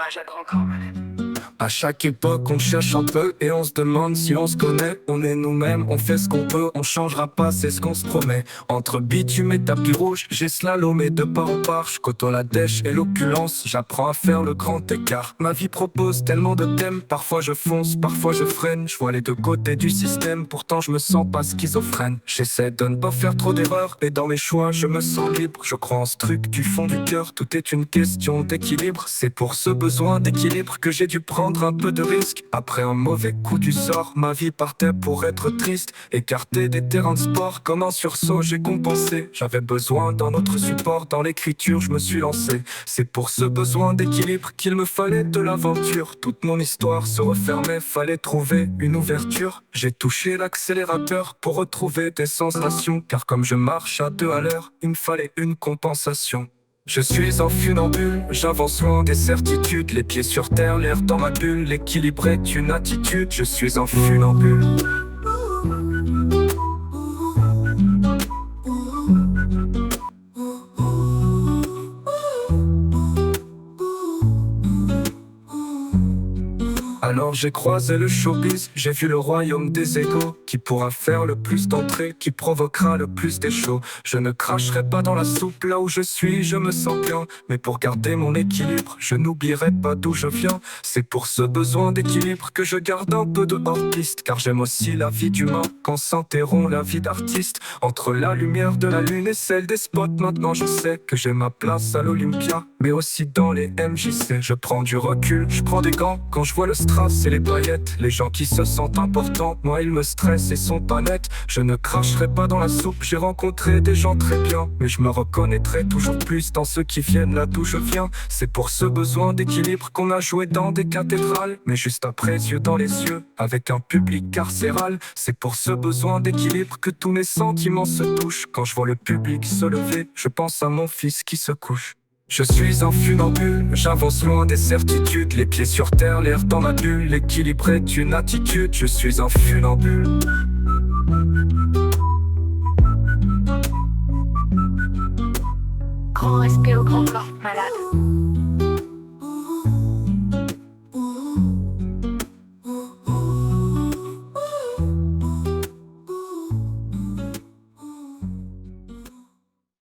j'adore encore. À chaque époque, on cherche un peu et on se demande si on se connaît. On est nous-mêmes, on fait ce qu'on peut, on changera pas, c'est ce qu'on se promet. Entre bitume et tapis rouge, j'ai slalomé de part en part. Je côtoie la dèche et l'opulence, j'apprends à faire le grand écart. Ma vie propose tellement de thèmes, parfois je fonce, parfois je freine. Je vois les deux côtés du système, pourtant je me sens pas schizophrène. J'essaie de ne pas faire trop d'erreurs, et dans mes choix je me sens libre. Je crois en ce truc du fond du cœur, tout est une question d'équilibre. C'est pour ce besoin d'équilibre que j'ai dû prendre un peu de risque. Après un mauvais coup du sort, ma vie partait pour être triste. Écarté des terrains de sport, comme un sursaut j'ai compensé. J'avais besoin d'un autre support, dans l'écriture je me suis lancé. C'est pour ce besoin d'équilibre qu'il me fallait de l'aventure. Toute mon histoire se refermait, fallait trouver une ouverture. J'ai touché l'accélérateur pour retrouver des sensations. Car comme je marche à 2 à l'heure, il me fallait une compensation. Je suis en funambule, j'avance loin des certitudes. Les pieds sur terre, l'air dans ma bulle. L'équilibre est une attitude, je suis en funambule. Alors j'ai croisé le showbiz, j'ai vu le royaume des égos. Qui pourra faire le plus d'entrées, qui provoquera le plus d'échos. Je ne cracherai pas dans la soupe, là où je suis, je me sens bien. Mais pour garder mon équilibre, je n'oublierai pas d'où je viens. C'est pour ce besoin d'équilibre que je garde un peu de hors-piste. Car j'aime aussi la vie d'humain, quand s'interrompt la vie d'artiste. Entre la lumière de la lune et celle des spots, maintenant je sais que j'ai ma place à l'Olympia. Mais aussi dans les MJC, je prends du recul, je prends des gants quand je vois le strass et les paillettes. Les gens qui se sentent importants, moi ils me stressent et sont pas nets. Je ne cracherai pas dans la soupe, j'ai rencontré des gens très bien. Mais je me reconnaîtrai toujours plus dans ceux qui viennent là d'où je viens. C'est pour ce besoin d'équilibre qu'on a joué dans des cathédrales. Mais juste après, yeux dans les yeux, avec un public carcéral. C'est pour ce besoin d'équilibre que tous mes sentiments se touchent. Quand je vois le public se lever, je pense à mon fils qui se couche. Je suis en funambule, j'avance loin des certitudes. Les pieds sur terre, l'air dans ma bulle. L'équilibre est une attitude, je suis en funambule. Grand respect au grand corps malade.